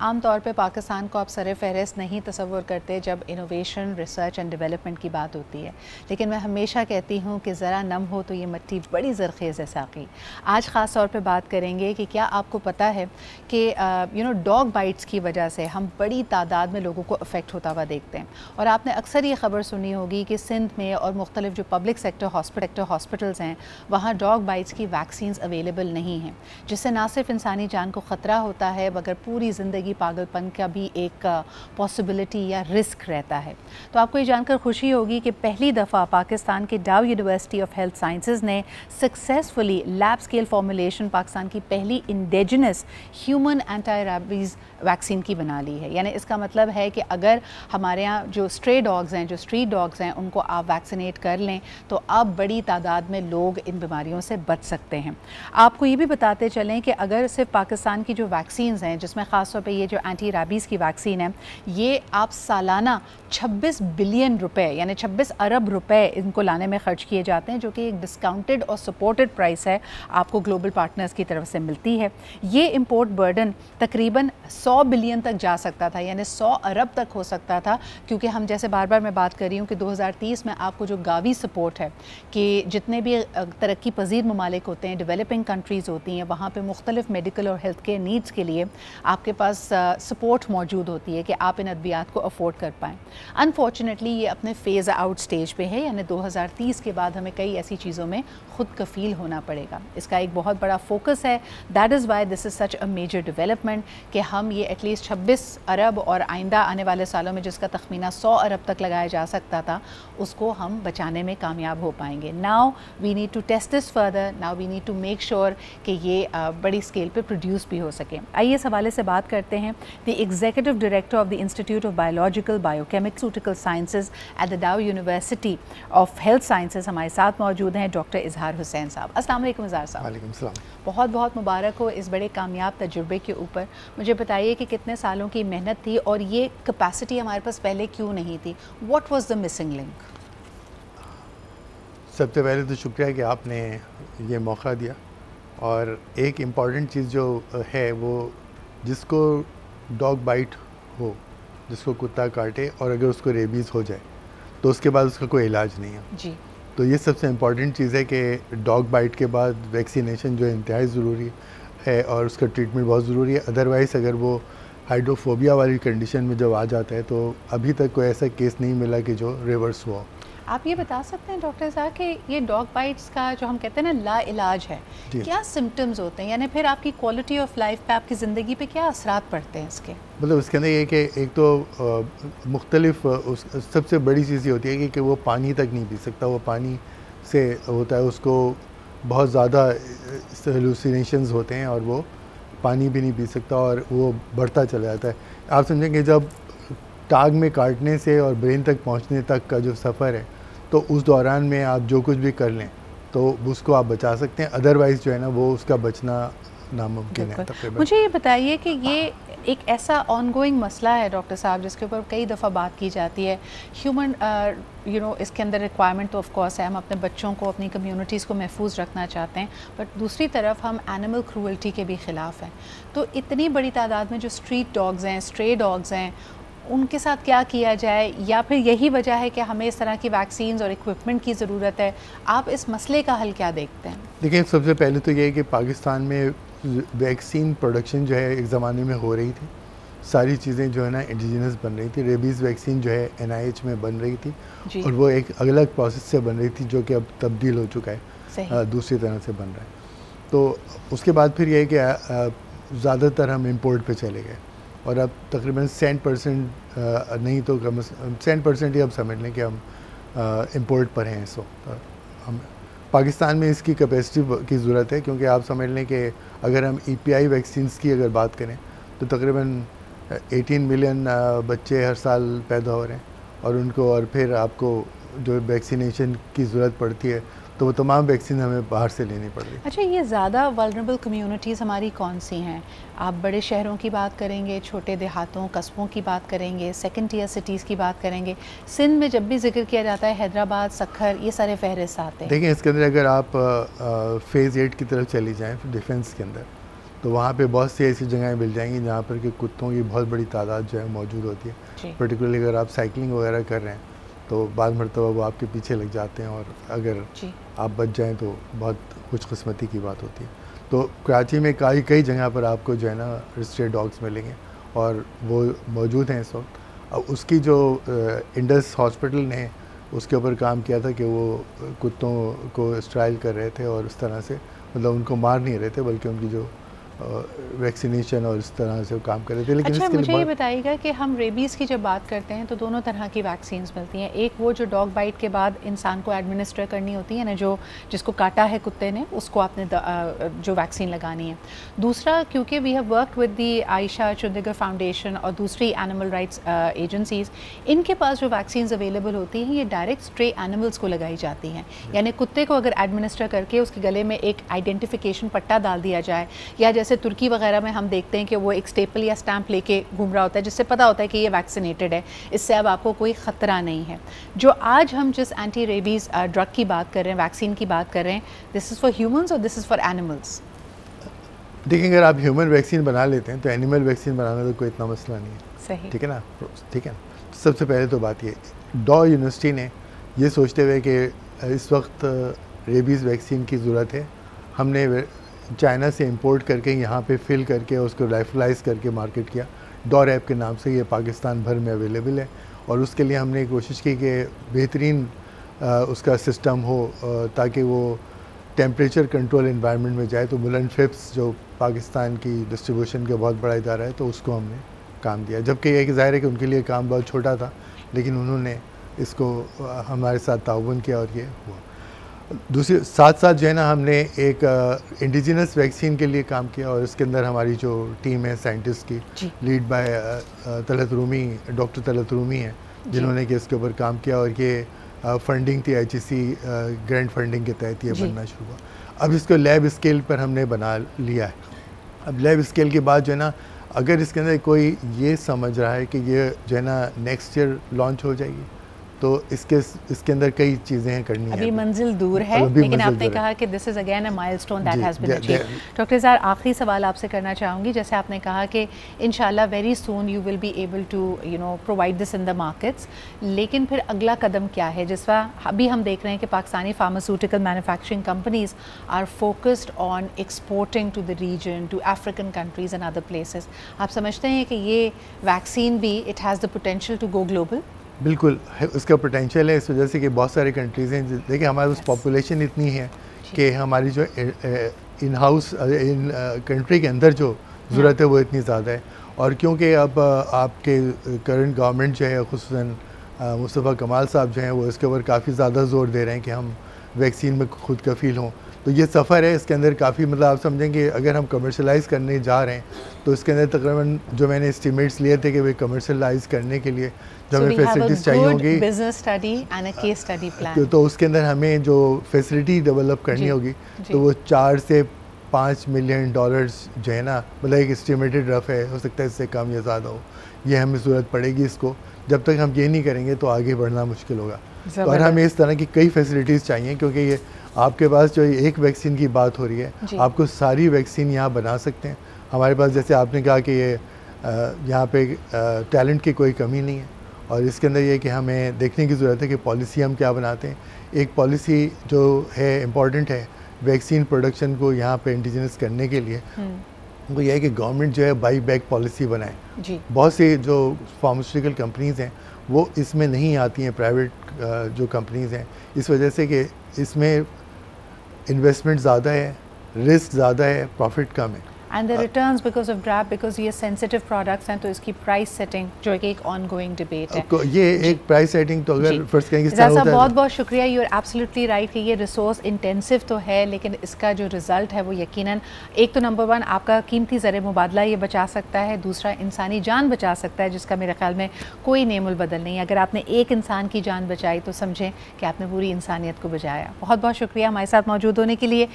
आम तौर पे पाकिस्तान को आप सर फ़हरिस्त नहीं तसव्वुर करते जब इनोवेशन, रिसर्च एंड डेवलपमेंट की बात होती है, लेकिन मैं हमेशा कहती हूँ कि ज़रा नम हो तो ये मिट्टी बड़ी ज़रख़ेज़ है साक़ी। आज ख़ास तौर पे बात करेंगे कि क्या आपको पता है कि डॉग बाइट्स की वजह से हम बड़ी तादाद में लोगों को अफेक्ट होता हुआ देखते हैं। और आपने अक्सर ये ख़बर सुनी होगी कि सिंध में और मुख्तलिफ जो पब्लिक सेक्टर हॉस्पिटल्स हैं, वहाँ डॉग बाइट्स की वैक्सीन्स अवेलेबल नहीं हैं, जिससे ना सिर्फ इंसानी जान को ख़तरा होता है मगर पूरी ज़िंदगी पागलपन का भी एक पॉसिबिलिटी या रिस्क रहता है। तो आपको ये जानकर खुशी होगी कि पहली दफ़ा पाकिस्तान के डाउ यूनिवर्सिटी ऑफ हेल्थ साइंसेज ने successfully lab scale formulation Pakistan की पहली indigenous human anti rabies vaccine की बना ली है। यानी इसका मतलब है कि अगर हमारे यहाँ जो स्ट्रे डॉग्स हैं, जो स्ट्रीट डॉग्स हैं, उनको आप वैक्सीनेट कर लें तो अब बड़ी तादाद में लोग इन बीमारियों से बच सकते हैं। आपको ये भी बताते चलें कि अगर सिर्फ पाकिस्तान की जो वैक्सीन्स हैं, जिसमें ख़ास तौर पे ये जो एंटी रैबीज़ की वैक्सीन है, ये आप सालाना 26 बिलियन रुपए यानी 26 अरब रुपए इनको लाने में ख़र्च किए जाते हैं, जो कि एक डिस्काउंटेड और सपोर्टेड प्राइस है, आपको ग्लोबल पार्टनर्स की तरफ से मिलती है। ये इम्पोर्ट बर्डन तकरीबन 100 बिलियन तक जा सकता था, यानी 100 अरब तक हो सकता था, क्योंकि हम जैसे बार बार मैं बात कर रही हूँ कि 2030 में आपको जो गावी सपोर्ट है कि जितने भी तरक्की पजीर ममालिक होते हैं, डेवलपिंग कंट्रीज़ होती हैं, वहाँ पर मुख्तलिफ मेडिकल और हेल्थ केयर नीड्स के लिए आपके पास सपोर्ट मौजूद होती है कि आप इन अद्वियात को अफोर्ड कर पाएँ। अनफॉर्चुनेटली ये अपने फ़ेज़ आउट स्टेज पे है, यानी 2030 के बाद हमें कई ऐसी चीज़ों में ख़ुद कफ़ील होना पड़ेगा। इसका एक बहुत बड़ा फोकस है। That is why this is such a major development कि हम ये एटलीस्ट 26 अरब और आइंदा आने वाले सालों में जिसका तखमीना 100 अरब तक लगाया जा सकता था, उसको हम बचाने में कामयाब हो पाएंगे। Now we need to test this further, now we need to make sure कि ये बड़ी स्केल पे प्रोड्यूस भी हो सके। आइए इस हवाले से बात करते हैं। The executive director of the institute of biological biochemical sciences at the डाउ यूनिवर्सिटी ऑफ हेल्थ साइंसेज हमारे साथ मौजूद हैं डॉक्टर इजहार हुसैन साहब। अस्सलाम वालेकुम इजहार साहब। वालेकुम सलाम। बहुत बहुत मुबारक हो इस बड़े कामयाब तजुर्बे के ऊपर। मुझे बताइए कि कितने सालों की मेहनत थी और ये कैपेसिटी हमारे पास पहले क्यों नहीं थी? What was the missing link? सबसे पहले तो शुक्रिया कि आपने ये मौका दिया। और एक इम्पॉर्टेंट चीज़ जो है वो जिसको डॉग बाइट हो, जिसको कुत्ता काटे और अगर उसको रेबीज़ हो जाए तो उसके बाद उसका कोई इलाज नहीं है जी। तो ये सबसे इम्पॉर्टेंट चीज़ है कि डॉग बाइट के बाद वैक्सीनेशन जो इंतहाई ज़रूरी है और उसका ट्रीटमेंट बहुत ज़रूरी है। अदरवाइज़ अगर वो हाइड्रोफोबिया वाली कंडीशन में जब आ जाता है तो अभी तक कोई ऐसा केस नहीं मिला कि जो रिवर्स हुआ। आप ये बता सकते हैं डॉक्टर साहब कि ये डॉग बाइट्स का जो हम कहते हैं ना ला इलाज है, क्या सिम्टम्स होते हैं, यानी फिर आपकी क्वालिटी ऑफ लाइफ पे, आपकी ज़िंदगी पे क्या असरात पड़ते हैं इसके? मतलब इसके अंदर ये कि एक तो मुख्तलिफ सबसे बड़ी चीज़ ये होती है कि वो पानी तक नहीं पी सकता। वो पानी से होता है, उसको बहुत ज़्यादा हेलुसिनेशंस होते हैं और वो पानी भी नहीं पी सकता और वो बढ़ता चला जाता है। आप समझेंगे जब टांग में काटने से और ब्रेन तक पहुंचने तक का जो सफ़र है तो उस दौरान में आप जो कुछ भी कर लें तो उसको आप बचा सकते हैं। अदरवाइज़ जो है ना वो उसका बचना नामुमकिन है। मुझे ये बताइए कि ये एक ऐसा ऑनगोइंग मसला है डॉक्टर साहब जिसके ऊपर कई दफ़ा बात की जाती है। ह्यूमन इसके अंदर रिक्वायरमेंट तो ऑफ कोर्स है, हम अपने बच्चों को, अपनी कम्युनिटीज़ को महफूज रखना चाहते हैं, बट दूसरी तरफ हम एनिमल क्रूअल्टी के भी ख़िलाफ़ हैं। तो इतनी बड़ी तादाद में जो स्ट्रीट डॉग्स हैं, स्ट्रे डॉग्स हैं, उनके साथ क्या किया जाए, या फिर यही वजह है कि हमें इस तरह की वैक्सीन्स और इक्विपमेंट की ज़रूरत है? आप इस मसले का हल क्या देखते हैं? देखिए, सबसे पहले तो ये है कि पाकिस्तान में वैक्सीन प्रोडक्शन जो है एक ज़माने में हो रही थी। सारी चीज़ें जो है ना इंडिजिनस बन रही थी। रेबीज़ वैक्सीन जो है NIH में बन रही थी और वो एक अलग प्रोसेस से बन रही थी जो कि अब तब्दील हो चुका है, दूसरी तरह से बन रहा है। तो उसके बाद फिर ये है कि ज़्यादातर हम इम्पोर्ट पे चले गए और अब तकरीबन 100% नहीं तो कम 100% ही अब समझ लें कि हम इम्पोर्ट पर हैं। इस वक्त हम पाकिस्तान में इसकी कैपेसिटी की ज़रूरत है, क्योंकि आप समझ लें कि अगर हम EPI वैक्सीन्स की अगर बात करें तो तकरीबन 18 मिलियन बच्चे हर साल पैदा हो रहे हैं और उनको, और फिर आपको जो वैक्सीनेशन की ज़रूरत पड़ती है तो वो तमाम वैक्सीन हमें बाहर से लेनी पड़ रही। अच्छा, ये ज़्यादा वल्नरेबल कम्युनिटीज़ हमारी कौन सी हैं? आप बड़े शहरों की बात करेंगे, छोटे देहातों, कस्बों की बात करेंगे, सेकंड टियर सिटीज़ की बात करेंगे? सिंध में जब भी जिक्र किया जाता है हैदराबाद, सखर, ये सारे फहरिस्त आते हैं। देखिए, इसके अंदर अगर आप फ़ेज़ 8 की तरफ चली जाएँ डिफेंस के अंदर तो वहाँ पे बहुत सी ऐसी जगहें मिल जाएंगी जहाँ पर कि कुत्तों की बहुत बड़ी तादाद जो है मौजूद होती है। पर्टिकुलरली अगर आप साइकिलिंग वगैरह कर रहे हैं तो बाद मरतबा वो आपके पीछे लग जाते हैं, और अगर आप बच जाएं तो बहुत खुशकिस्मती की बात होती है। तो कराची में कई जगह पर आपको जो है ना स्ट्रे डॉग्स मिलेंगे, और वो मौजूद हैं इस वक्त। अब उसकी जो इंडस हॉस्पिटल ने उसके ऊपर काम किया था कि वो कुत्तों को स्ट्राइल कर रहे थे, और उस तरह से मतलब उनको मार नहीं रहे थे, बल्कि उनकी जो वैक्सीनेशन और इस तरह से काम कर रहे थे। लेकिन अच्छा, मुझे ये बताइएगा कि हम रेबीज़ की जब बात करते हैं तो दोनों तरह की वैक्सीन्स मिलती हैं। एक वो जो डॉग बाइट के बाद इंसान को एडमिनिस्टर करनी होती है ना, जो जिसको काटा है कुत्ते ने उसको आपने जो वैक्सीन लगानी है। दूसरा, क्योंकि we have worked with the Ayesha Chundrigar foundation और दूसरी एनिमल राइट्स एजेंसीज़, इनके पास जो वैक्सीन्स अवेलेबल होती हैं ये डायरेक्ट स्ट्रे एनिमल्स को लगाई जाती हैं। यानी कुत्ते को अगर एडमिनिस्टर करके उसके गले में एक आइडेंटिफिकेशन पट्टा डाल दिया जाए, या जैसे तुर्की वगैरह में हम देखते हैं कि वो एक स्टेपल या स्टैंप लेके घूम रहा होता है जिससे पता होता है कि ये वैक्सीनेटेड है, इससे अब आपको कोई ख़तरा नहीं है। जो आज हम जिस एंटी रेबीज़ ड्रग की बात कर रहे हैं, वैक्सीन की बात कर रहे हैं, दिस इज़ फॉर ह्यूमंस और दिस इज़ फॉर एनिमल्स? देखिए, अगर आप ह्यूमन वैक्सीन बना लेते हैं तो एनिमल वैक्सीन बनाना तो कोई इतना मसला नहीं है। सही, ठीक है ना, ठीक है। सबसे पहले तो बात ये, डॉ यूनिवर्सिटी ने ये सोचते हुए कि इस वक्त रेबीज़ वैक्सीन की ज़रूरत है, हमने चाइना से इंपोर्ट करके यहाँ पे फिल करके उसको राइफलाइज करके मार्केट किया। डॉर ऐप के नाम से ये पाकिस्तान भर में अवेलेबल है, और उसके लिए हमने कोशिश की कि बेहतरीन उसका सिस्टम हो ताकि वो टेम्परेचर कंट्रोल एनवायरनमेंट में जाए। तो मुलन फिप्स जो पाकिस्तान की डिस्ट्रीब्यूशन का बहुत बड़ा इदारा है, तो उसको हमने काम दिया। जबकि ये ज़ाहिर है कि उनके लिए काम बहुत छोटा था, लेकिन उन्होंने इसको हमारे साथ ताउन किया और ये हुआ। दूसरे साथ साथ जो है ना, हमने एक इंडिजिनस वैक्सीन के लिए काम किया, और इसके अंदर हमारी जो टीम है साइंटिस्ट की, lead by Talat Rumi, doctor Talat Rumi हैं, जिन्होंने कि इसके ऊपर काम किया, और ये फंडिंग थी IHC ग्रांट फंडिंग के तहत ये बनना शुरू हुआ। अब इसको लैब स्केल पर हमने बना लिया है। अब लैब स्केल के बाद जो है ना, अगर इसके अंदर कोई ये समझ रहा है कि ये जो है ना नेक्स्ट ईयर लॉन्च हो जाएगी, तो इसके अंदर कई चीज़ें करनी है। अभी मंजिल दूर है, लेकिन आपने कहा कि this is again a milestone that has been achieved. Doctor ज़ार, आखिरी सवाल आपसे करना चाहूँगी। जैसे आपने कहा कि इंशाल्लाह very soon you will be able to provide this in the markets, लेकिन फिर अगला कदम क्या है? जिस वक्त अभी हम देख रहे हैं कि Pakistani pharmaceutical manufacturing companies are focused on exporting to the region, to African countries and other places. आप समझते हैं कि ये वैक्सीन भी it has the potential to go global? बिल्कुल उसका पोटेंशियल है, इस वजह से कि बहुत सारे कंट्रीज़ हैं। देखिए, हमारे पास पॉपुलेशन इतनी है कि हमारी जो इन हाउस इन कंट्री के अंदर जो ज़रूरत है वो इतनी ज़्यादा है। और क्योंकि अब आपके करंट गवर्नमेंट जो है, खुसूसन मुस्तफ़ा कमाल साहब जो हैं, वो इसके ऊपर काफ़ी ज़्यादा ज़ोर दे रहे हैं कि हम वैक्सीन में खुद कफ़ील हों। तो ये सफ़र है, इसके अंदर काफ़ी मतलब आप समझेंगे अगर हम कमर्शलाइज़ करने जा रहे हैं तो इसके अंदर तकरीबन जो मैंने एस्टिमेट्स लिए थे कि वे कमर्शलाइज़ करने के लिए जो हमें फैसिलिटीज़ चाहिए होंगी, business study and a case study plan, तो उसके अंदर हमें जो फैसिलिटी डेवलप करनी होगी, तो वो 4 से 5 मिलियन डॉलर्स जो है ना, मतलब एक एस्टिमेटेड रफ है, हो सकता है इससे कम या ज़्यादा हो, ये हमें ज़रूरत पड़ेगी इसको। जब तक हम ये नहीं करेंगे तो आगे बढ़ना मुश्किल होगा। और हमें इस तरह की कई फैसिलिटीज़ चाहिए, क्योंकि ये आपके पास जो एक वैक्सीन की बात हो रही है, आपको सारी वैक्सीन यहाँ बना सकते हैं। हमारे पास जैसे आपने कहा कि ये यहाँ पे टैलेंट की कोई कमी नहीं है, और इसके अंदर ये कि हमें देखने की ज़रूरत है कि पॉलिसी हम क्या बनाते हैं। एक पॉलिसी जो है इम्पॉर्टेंट है वैक्सीन प्रोडक्शन को यहाँ पे इंडिजिनस करने के लिए, वो ये है कि गवर्नमेंट जो है बाई बैक पॉलिसी बनाए। बहुत सी जो फार्मास्यूटिकल कंपनीज़ हैं वो इसमें नहीं आती हैं, प्राइवेट जो कंपनीज़ हैं, इस वजह से कि इसमें इन्वेस्टमेंट ज़्यादा है, रिस्क ज़्यादा है, प्रॉफिट कम है। And the returns because of DRAP, because ये सेंसिटिव प्रोडक्ट्स हैं, तो इसकी प्राइस सेटिंग जो कि एक ऑनगोइंग डिबेट है। ये एक प्राइस सेटिंग तो अगर फर्स्ट कहेंगे बहुत बहुत शुक्रिया, यू आर एब्सोल्युटली राइट कि ये रिसोर्स इंटेंसिव तो है, लेकिन इसका जो रिजल्ट है वो यकीनन एक तो नंबर 1 आपका कीमती ज़र मुबादला ये बचा सकता है, दूसरा इंसानी जान बचा सकता है, जिसका मेरे ख्याल में कोई नेमुल बदल नहीं। अगर आपने एक इंसान की जान बचाई तो समझें कि आपने पूरी इंसानियत को बचाया। बहुत बहुत शुक्रिया हमारे साथ मौजूद होने के लिए।